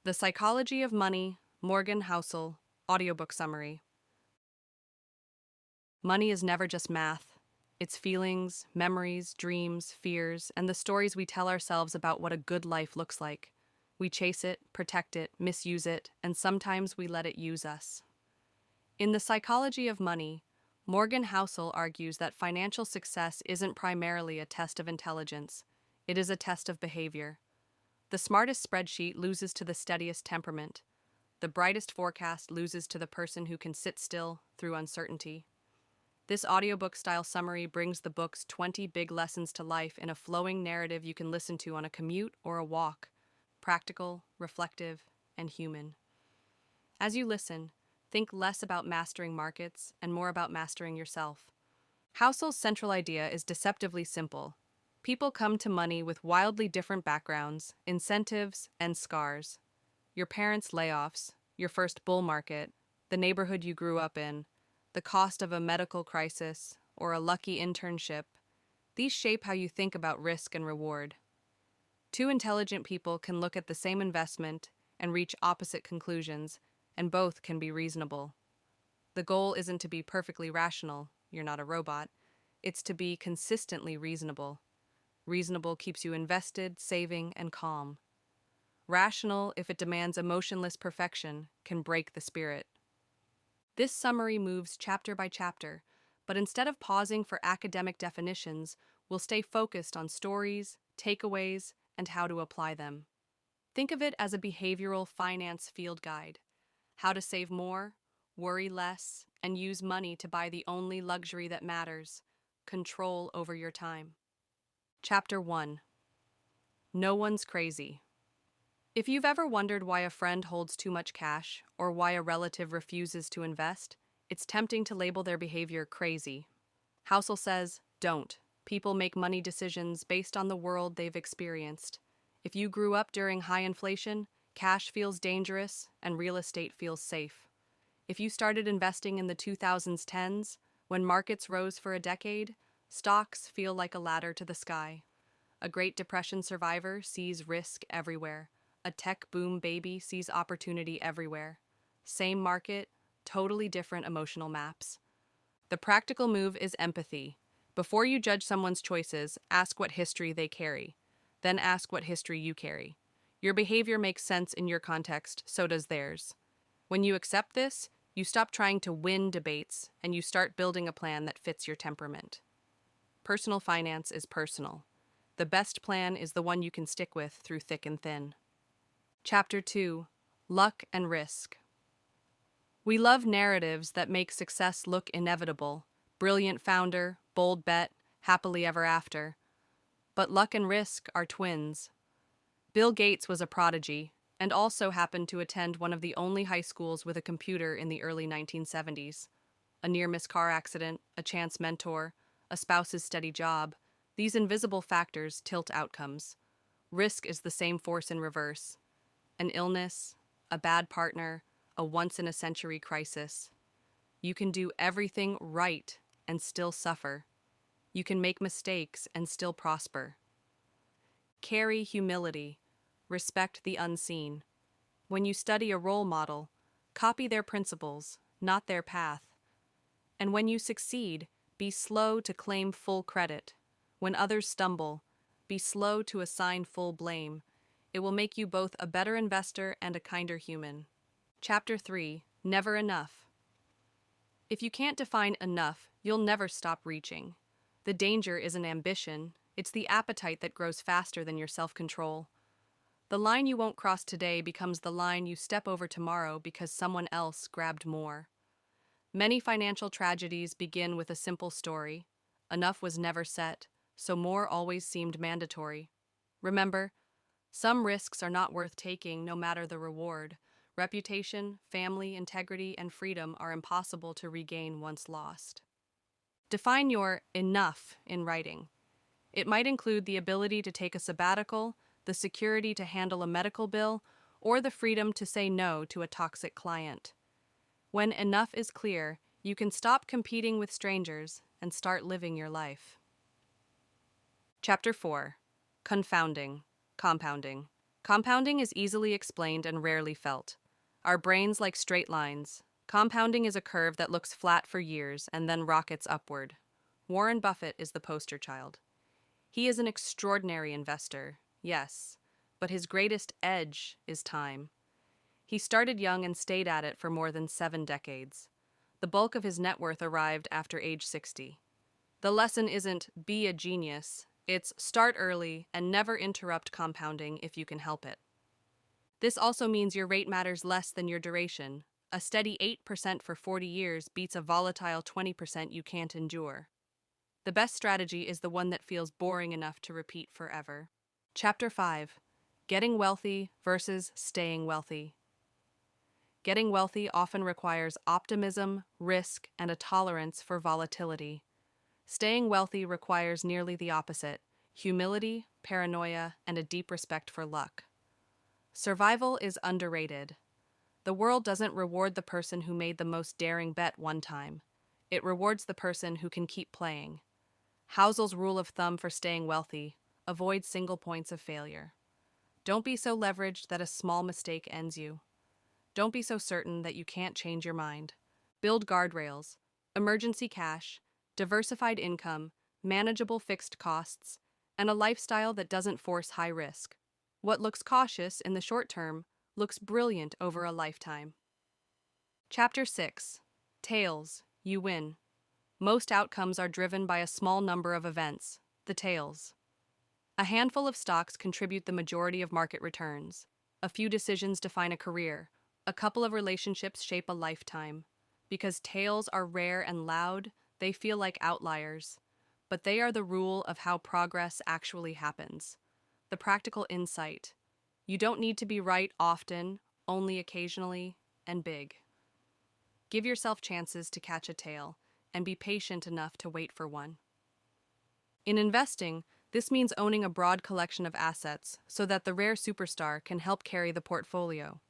The Psychology of Money, Morgan Housel, Audiobook Summary. Money is never just math. It's feelings, memories, dreams, fears, and the stories we tell ourselves about what a good life looks like. We chase it, protect it, misuse it, and sometimes we let it use us. In The Psychology of Money, Morgan Housel argues that financial success isn't primarily a test of intelligence, it is a test of behavior. The smartest spreadsheet loses to the steadiest temperament. The brightest forecast loses to the person who can sit still through uncertainty. This audiobook-style summary brings the book's 20 big lessons to life in a flowing narrative you can listen to on a commute or a walk, practical, reflective, and human. As you listen, think less about mastering markets and more about mastering yourself. Housel's central idea is deceptively simple. People come to money with wildly different backgrounds, incentives, and scars. Your parents' layoffs, your first bull market, the neighborhood you grew up in, the cost of a medical crisis, or a lucky internship, these shape how you think about risk and reward. Two intelligent people can look at the same investment and reach opposite conclusions, and both can be reasonable. The goal isn't to be perfectly rational, you're not a robot, it's to be consistently reasonable. Reasonable keeps you invested, saving, and calm. Rational, if it demands emotionless perfection, can break the spirit. This summary moves chapter by chapter, but instead of pausing for academic definitions, we'll stay focused on stories, takeaways, and how to apply them. Think of it as a behavioral finance field guide. How to save more, worry less, and use money to buy the only luxury that matters: control over your time. Chapter 1. No one's crazy. If you've ever wondered why a friend holds too much cash or why a relative refuses to invest, it's tempting to label their behavior crazy. Housel says, don't. People make money decisions based on the world they've experienced. If you grew up during high inflation, cash feels dangerous and real estate feels safe. If you started investing in the 2010s, when markets rose for a decade, stocks feel like a ladder to the sky. A Great Depression survivor sees risk everywhere. A tech boom baby sees opportunity everywhere. Same market, totally different emotional maps. The practical move is empathy. Before you judge someone's choices, ask what history they carry. Then ask what history you carry. Your behavior makes sense in your context, so does theirs. When you accept this, you stop trying to win debates and you start building a plan that fits your temperament. Personal finance is personal. The best plan is the one you can stick with through thick and thin. Chapter 2. Luck and Risk. We love narratives that make success look inevitable. Brilliant founder, bold bet, happily ever after. But luck and risk are twins. Bill Gates was a prodigy and also happened to attend one of the only high schools with a computer in the early 1970s. A near-miss car accident, a chance mentor, a spouse's steady job, these invisible factors tilt outcomes. Risk is the same force in reverse. An illness, a bad partner, a once-in-a-century crisis. You can do everything right and still suffer. You can make mistakes and still prosper. Carry humility. Respect the unseen. When you study a role model, copy their principles, not their path. And when you succeed, be slow to claim full credit. When others stumble, be slow to assign full blame. It will make you both a better investor and a kinder human. Chapter 3. Never enough. If you can't define enough, you'll never stop reaching. The danger isn't ambition, it's the appetite that grows faster than your self-control. The line you won't cross today becomes the line you step over tomorrow because someone else grabbed more. Many financial tragedies begin with a simple story. Enough was never set, so more always seemed mandatory. Remember, some risks are not worth taking no matter the reward. Reputation, family, integrity, and freedom are impossible to regain once lost. Define your enough in writing. It might include the ability to take a sabbatical, the security to handle a medical bill, or the freedom to say no to a toxic client. When enough is clear, you can stop competing with strangers and start living your life. Chapter 4. Compounding. Compounding is easily explained and rarely felt. Our brains like straight lines. Compounding is a curve that looks flat for years and then rockets upward. Warren Buffett is the poster child. He is an extraordinary investor, yes, but his greatest edge is time. He started young and stayed at it for more than 7 decades. The bulk of his net worth arrived after age 60. The lesson isn't be a genius, it's start early and never interrupt compounding if you can help it. This also means your rate matters less than your duration. A steady 8% for 40 years beats a volatile 20% you can't endure. The best strategy is the one that feels boring enough to repeat forever. Chapter 5. Getting Wealthy versus Staying Wealthy. Getting wealthy often requires optimism, risk, and a tolerance for volatility. Staying wealthy requires nearly the opposite: humility, paranoia, and a deep respect for luck. Survival is underrated. The world doesn't reward the person who made the most daring bet one time. It rewards the person who can keep playing. Housel's rule of thumb for staying wealthy: avoid single points of failure. Don't be so leveraged that a small mistake ends you. Don't be so certain that you can't change your mind. Build guardrails: emergency cash, diversified income, manageable fixed costs, and a lifestyle that doesn't force high risk. What looks cautious in the short term looks brilliant over a lifetime. Chapter 6. Tails, you win. Most outcomes are driven by a small number of events, the tails. A handful of stocks contribute the majority of market returns. A few decisions define a career. A couple of relationships shape a lifetime. Because tails are rare and loud, they feel like outliers. But they are the rule of how progress actually happens. The practical insight: you don't need to be right often, only occasionally, and big. Give yourself chances to catch a tail, and be patient enough to wait for one. In investing, this means owning a broad collection of assets so that the rare superstar can help carry the portfolio.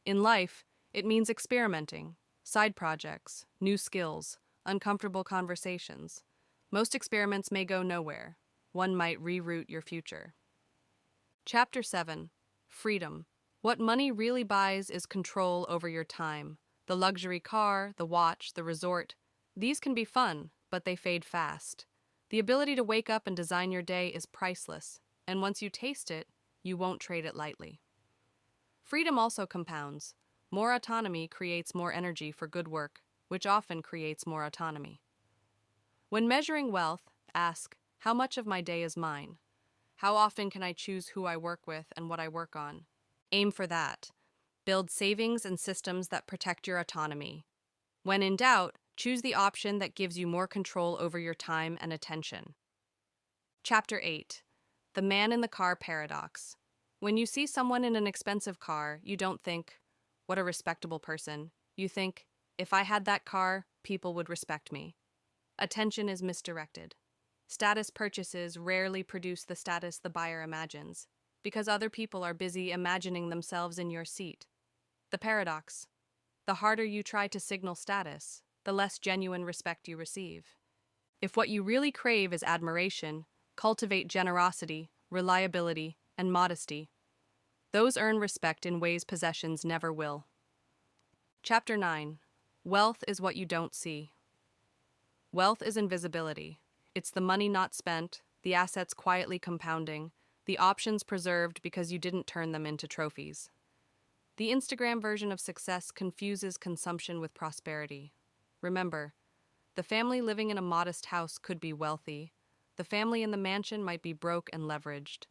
In life, it means experimenting, side projects, new skills, uncomfortable conversations. Most experiments may go nowhere. One might reroute your future. Chapter 7. Freedom. What money really buys is control over your time. The luxury car, the watch, the resort. These can be fun, but they fade fast. The ability to wake up and design your day is priceless, and once you taste it, you won't trade it lightly. Freedom also compounds. More autonomy creates more energy for good work, which often creates more autonomy. When measuring wealth, ask, how much of my day is mine? How often can I choose who I work with and what I work on? Aim for that. Build savings and systems that protect your autonomy. When in doubt, choose the option that gives you more control over your time and attention. Chapter 8. The man in the car paradox. When you see someone in an expensive car, you don't think, what a respectable person. You think, if I had that car, people would respect me. Attention is misdirected. Status purchases rarely produce the status the buyer imagines, because other people are busy imagining themselves in your seat. The paradox: the harder you try to signal status, the less genuine respect you receive. If what you really crave is admiration, cultivate generosity, reliability, and modesty. Those earn respect in ways possessions never will. Chapter 9. Wealth is what you don't see. Wealth is invisibility. It's the money not spent, the assets quietly compounding, the options preserved because you didn't turn them into trophies. The Instagram version of success confuses consumption with prosperity. Remember, the family living in a modest house could be wealthy. The family in the mansion might be broke and leveraged.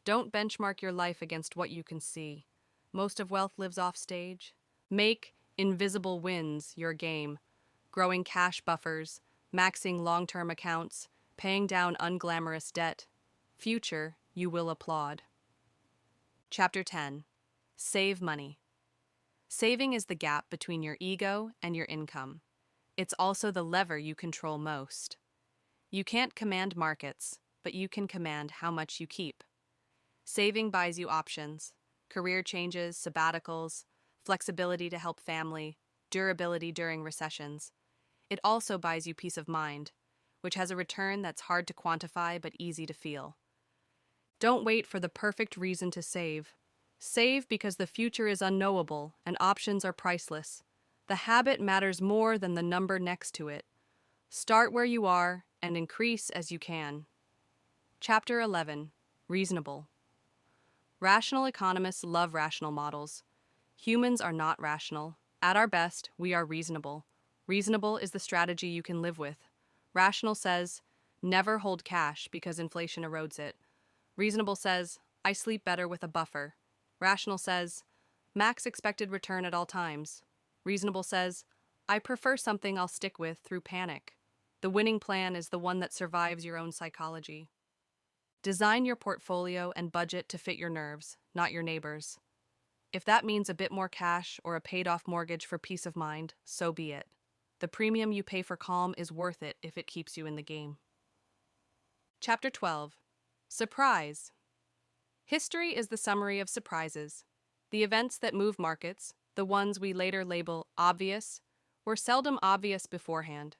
Don't benchmark your life against what you can see. Most of wealth lives off stage. Make invisible wins your game. Growing cash buffers, maxing long-term accounts, paying down unglamorous debt. Future, you will applaud. Chapter 10. Save money. Saving is the gap between your ego and your income. It's also the lever you control most. You can't command markets, but you can command how much you keep. Saving buys you options: career changes, sabbaticals, flexibility to help family, durability during recessions. It also buys you peace of mind, which has a return that's hard to quantify but easy to feel. Don't wait for the perfect reason to save. Save because the future is unknowable and options are priceless. The habit matters more than the number next to it. Start where you are and increase as you can. Chapter 11. Reasonable. Rational economists love rational models. Humans are not rational. At our best, we are reasonable. Reasonable is the strategy you can live with. Rational says, never hold cash because inflation erodes it. Reasonable says, I sleep better with a buffer. Rational says, max expected return at all times. Reasonable says, I prefer something I'll stick with through panic. The winning plan is the one that survives your own psychology. Design your portfolio and budget to fit your nerves, not your neighbors. If that means a bit more cash or a paid-off mortgage for peace of mind, so be it. The premium you pay for calm is worth it if it keeps you in the game. Chapter 12. Surprise. History is the summary of surprises. The events that move markets, the ones we later label obvious, were seldom obvious beforehand.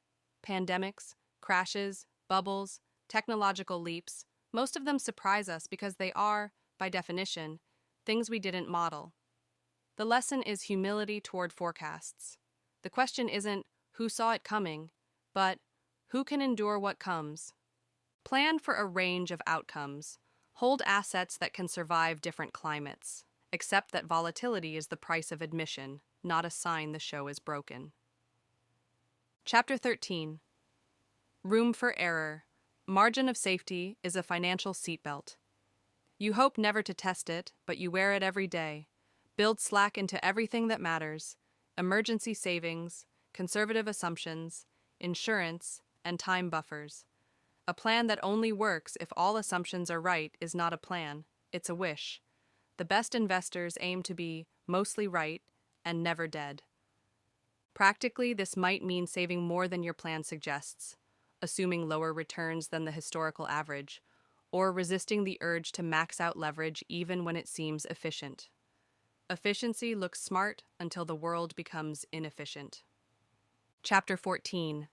Pandemics, crashes, bubbles, technological leaps, most of them surprise us because they are, by definition, things we didn't model. The lesson is humility toward forecasts. The question isn't who saw it coming, but who can endure what comes. Plan for a range of outcomes. Hold assets that can survive different climates. Accept that volatility is the price of admission, not a sign the show is broken. Chapter 13. Room for error. Margin of safety is a financial seatbelt. You hope never to test it, but you wear it every day. Build slack into everything that matters: emergency savings, conservative assumptions, insurance, and time buffers. A plan that only works if all assumptions are right is not a plan, it's a wish. The best investors aim to be mostly right and never dead. Practically, this might mean saving more than your plan suggests, assuming lower returns than the historical average, or resisting the urge to max out leverage even when it seems efficient. Efficiency looks smart until the world becomes inefficient. Chapter 14.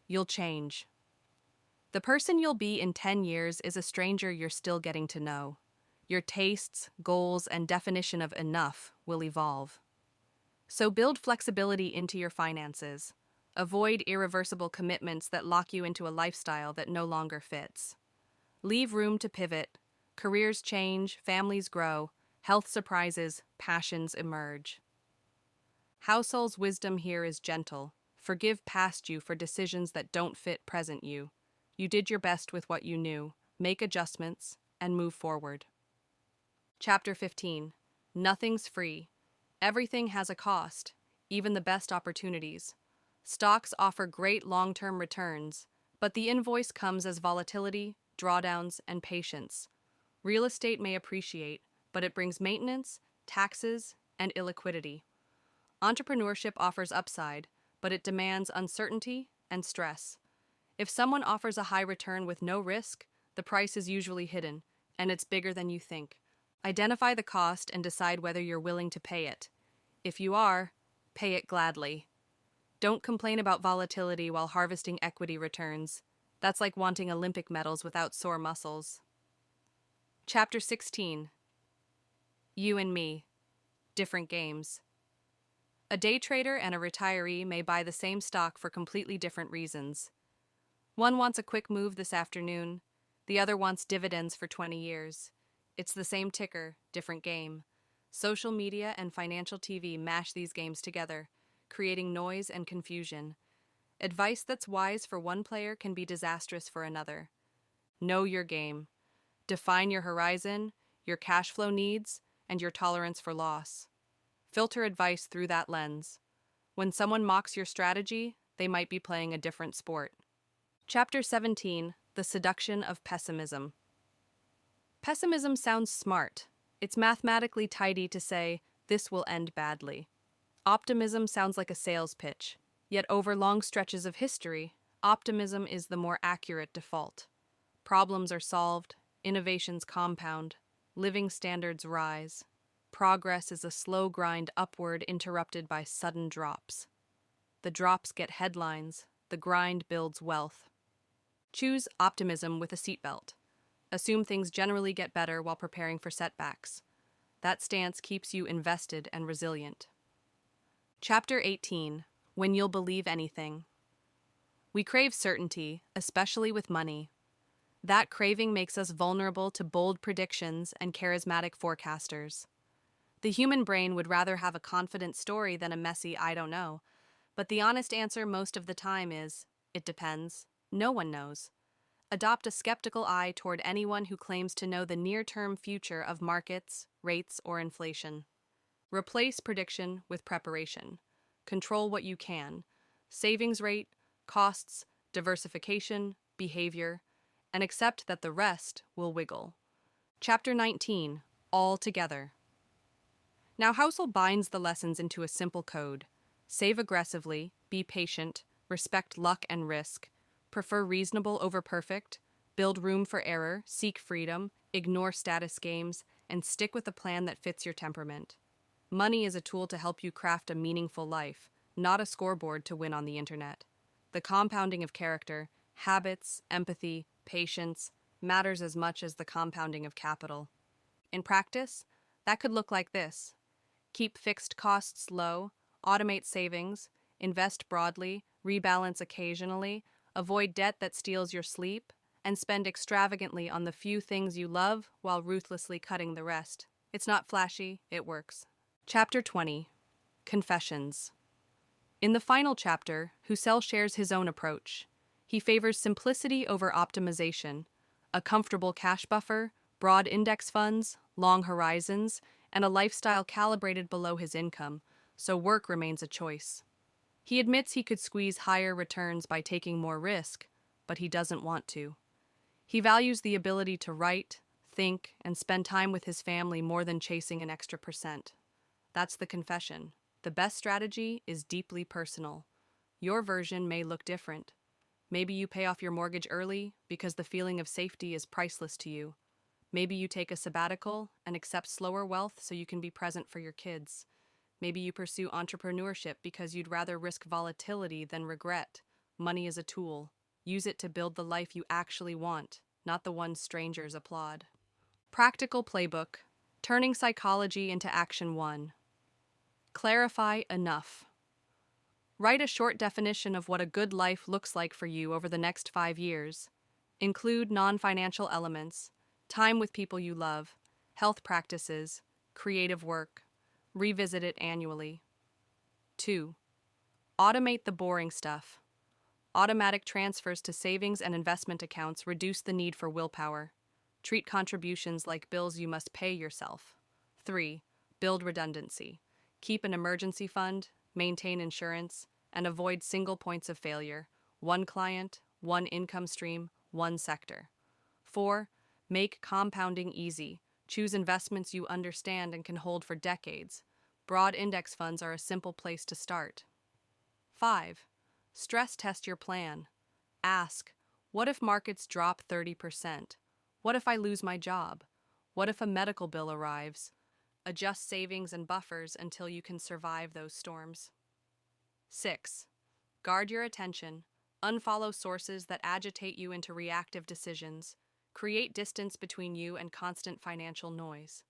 You'll change. The person you'll be in 10 years is a stranger you're still getting to know. Your tastes, goals, and definition of enough will evolve. So build flexibility into your finances. Avoid irreversible commitments that lock you into a lifestyle that no longer fits. Leave room to pivot. Careers change, families grow, health surprises, passions emerge. Housel's wisdom here is gentle. Forgive past you for decisions that don't fit present you. You did your best with what you knew. Make adjustments and move forward. Chapter 15. Nothing's free. Everything has a cost, even the best opportunities. Stocks offer great long-term returns, but the invoice comes as volatility, drawdowns, and patience. Real estate may appreciate, but it brings maintenance, taxes, and illiquidity. Entrepreneurship offers upside, but it demands uncertainty and stress. If someone offers a high return with no risk, the price is usually hidden, and it's bigger than you think. Identify the cost and decide whether you're willing to pay it. If you are, pay it gladly. Don't complain about volatility while harvesting equity returns. That's like wanting Olympic medals without sore muscles. Chapter 16. You and me. Different games. A day trader and a retiree may buy the same stock for completely different reasons. One wants a quick move this afternoon. The other wants dividends for 20 years. It's the same ticker, different game. Social media and financial TV mash these games together, creating noise and confusion. Advice that's wise for one player can be disastrous for another. Know your game. Define your horizon, your cash flow needs, and your tolerance for loss. Filter advice through that lens. When someone mocks your strategy, they might be playing a different sport. Chapter 17. The Seduction of Pessimism. Pessimism sounds smart. It's mathematically tidy to say, this will end badly. Optimism sounds like a sales pitch. Yet over long stretches of history, optimism is the more accurate default. Problems are solved, innovations compound, living standards rise. Progress is a slow grind upward interrupted by sudden drops. The drops get headlines, the grind builds wealth. Choose optimism with a seatbelt. Assume things generally get better while preparing for setbacks. That stance keeps you invested and resilient. Chapter 18. When You'll Believe Anything. We crave certainty, especially with money. That craving makes us vulnerable to bold predictions and charismatic forecasters. The human brain would rather have a confident story than a messy "I don't know," but the honest answer most of the time is, it depends. No one knows. Adopt a skeptical eye toward anyone who claims to know the near-term future of markets, rates, or inflation. Replace prediction with preparation. Control what you can: savings rate, costs, diversification, behavior, and accept that the rest will wiggle. Chapter 19. All Together. Now Housel binds the lessons into a simple code. Save aggressively, be patient, respect luck and risk, prefer reasonable over perfect, build room for error, seek freedom, ignore status games, and stick with a plan that fits your temperament. Money is a tool to help you craft a meaningful life, not a scoreboard to win on the internet. The compounding of character, habits, empathy, patience matters as much as the compounding of capital. In practice, that could look like this: keep fixed costs low, automate savings, invest broadly, rebalance occasionally, avoid debt that steals your sleep, and spend extravagantly on the few things you love while ruthlessly cutting the rest. It's not flashy, it works. Chapter 20. Confessions. In the final chapter, Housel shares his own approach. He favors simplicity over optimization, a comfortable cash buffer, broad index funds, long horizons, and a lifestyle calibrated below his income, so work remains a choice. He admits he could squeeze higher returns by taking more risk, but he doesn't want to. He values the ability to write, think, and spend time with his family more than chasing an extra percent. That's the confession. The best strategy is deeply personal. Your version may look different. Maybe you pay off your mortgage early because the feeling of safety is priceless to you. Maybe you take a sabbatical and accept slower wealth so you can be present for your kids. Maybe you pursue entrepreneurship because you'd rather risk volatility than regret. Money is a tool. Use it to build the life you actually want, not the one strangers applaud. Practical Playbook. Turning Psychology into Action 1. Clarify enough. Write a short definition of what a good life looks like for you over the next 5 years. Include non-financial elements: time with people you love, health practices, creative work. Revisit it annually. 2. Automate the boring stuff. Automatic transfers to savings and investment accounts reduce the need for willpower. Treat contributions like bills you must pay yourself. 3. Build redundancy. Keep an emergency fund, maintain insurance, and avoid single points of failure: one client, one income stream, one sector. 4. Make compounding easy. Choose investments you understand and can hold for decades. Broad index funds are a simple place to start. 5. Stress test your plan. Ask, what if markets drop 30%? What if I lose my job? What if a medical bill arrives? Adjust savings and buffers until you can survive those storms. 6. Guard your attention. Unfollow sources that agitate you into reactive decisions. Create distance between you and constant financial noise.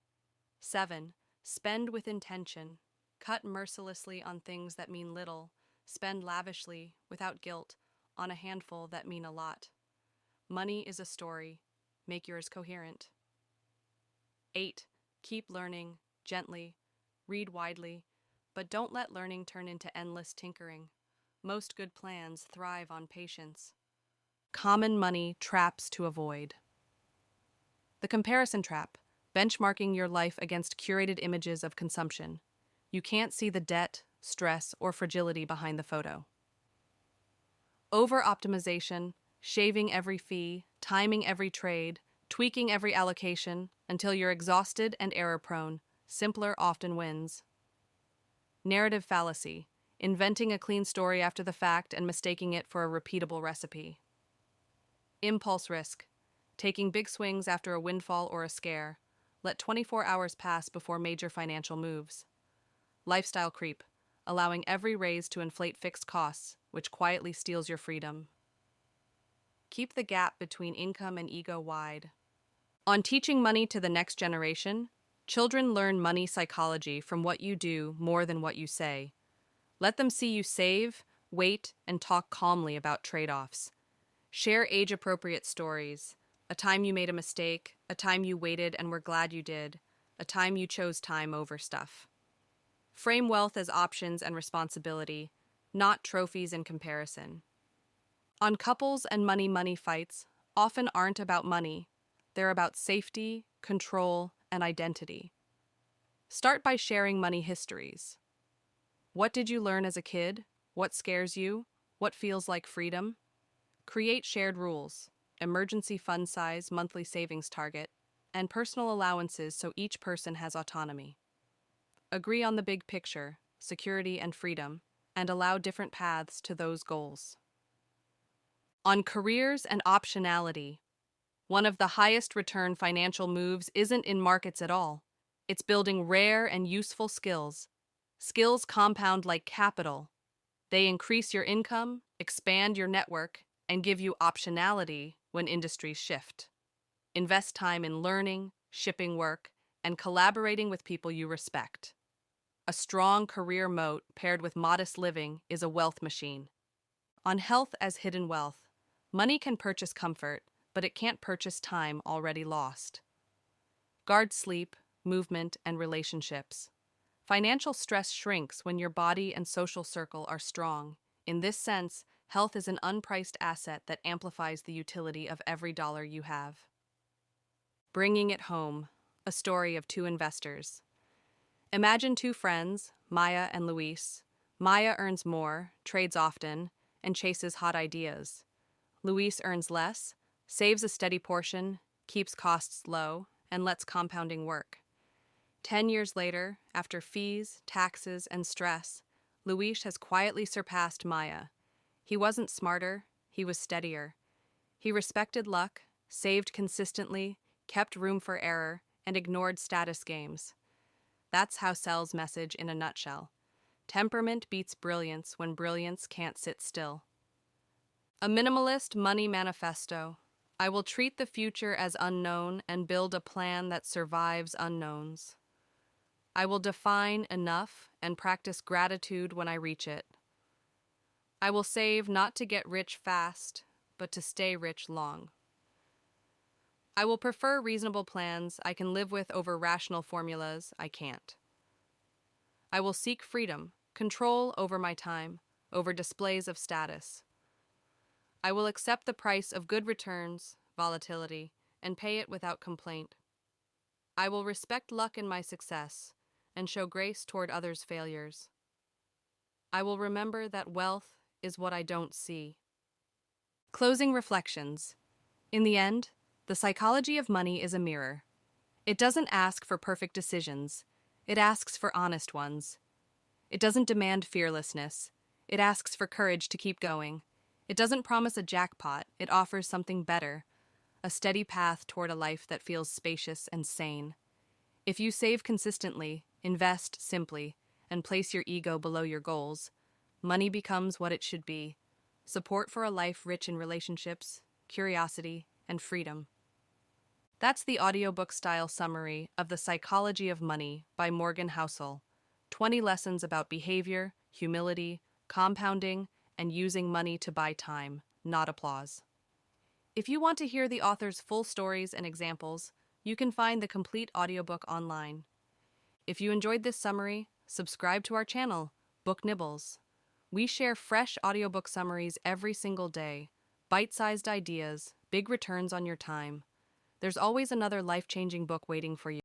7. Spend with intention. Cut mercilessly on things that mean little. Spend lavishly, without guilt, on a handful that mean a lot. Money is a story. Make yours coherent. 8. Keep learning, gently. Read widely, but don't let learning turn into endless tinkering. Most good plans thrive on patience. Common money traps to avoid. The comparison trap, benchmarking your life against curated images of consumption. You can't see the debt, stress, or fragility behind the photo. Over-optimization, shaving every fee, timing every trade, tweaking every allocation until you're exhausted and error-prone. Simpler often wins. Narrative fallacy, inventing a clean story after the fact and mistaking it for a repeatable recipe. Impulse risk, taking big swings after a windfall or a scare. Let 24 hours pass before major financial moves. Lifestyle creep, allowing every raise to inflate fixed costs, which quietly steals your freedom. Keep the gap between income and ego wide. On teaching money to the next generation, children learn money psychology from what you do more than what you say. Let them see you save, wait, and talk calmly about trade-offs. Share age-appropriate stories. A time you made a mistake, a time you waited and were glad you did, a time you chose time over stuff. Frame wealth as options and responsibility, not trophies and comparison. On couples and money fights often aren't about money. They're about safety, control, and identity. Start by sharing money histories. What did you learn as a kid? What scares you? What feels like freedom? Create shared rules, emergency fund size, monthly savings target, and personal allowances so each person has autonomy. Agree on the big picture, security and freedom, and allow different paths to those goals. On careers and optionality, one of the highest return financial moves isn't in markets at all. It's building rare and useful skills. Skills compound like capital. They increase your income, expand your network, and give you optionality when industries shift. Invest time in learning, shipping work, and collaborating with people you respect. A strong career moat paired with modest living is a wealth machine. On health as hidden wealth, money can purchase comfort, but it can't purchase time already lost. Guard sleep, movement, and relationships. Financial stress shrinks when your body and social circle are strong. In this sense, health is an unpriced asset that amplifies the utility of every dollar you have. Bringing it home, a story of two investors. Imagine two friends, Maya and Luis. Maya earns more, trades often, and chases hot ideas. Luis earns less, saves a steady portion, keeps costs low, and lets compounding work. 10 years later, after fees, taxes, and stress, Luis has quietly surpassed Maya. He wasn't smarter, he was steadier. He respected luck, saved consistently, kept room for error, and ignored status games. That's how Sell's message in a nutshell. Temperament beats brilliance when brilliance can't sit still. A minimalist money manifesto. I will treat the future as unknown and build a plan that survives unknowns. I will define enough and practice gratitude when I reach it. I will save not to get rich fast, but to stay rich long. I will prefer reasonable plans I can live with over rational formulas I can't. I will seek freedom, control over my time, over displays of status. I will accept the price of good returns, volatility, and pay it without complaint. I will respect luck in my success and show grace toward others' failures. I will remember that wealth is what I don't see. Closing reflections. In the end, the psychology of money is a mirror. It doesn't ask for perfect decisions. It asks for honest ones. It doesn't demand fearlessness. It asks for courage to keep going. It doesn't promise a jackpot. It offers something better, a steady path toward a life that feels spacious and sane. If you save consistently, invest simply, and place your ego below your goals, money becomes what it should be: support for a life rich in relationships, curiosity, and freedom. That's the audiobook-style summary of The Psychology of Money by Morgan Housel. 20 lessons about behavior, humility, compounding, and using money to buy time, not applause. If you want to hear the author's full stories and examples, you can find the complete audiobook online. If you enjoyed this summary, subscribe to our channel, Book Nibbles. We share fresh audiobook summaries every single day, bite-sized ideas, big returns on your time. There's always another life-changing book waiting for you.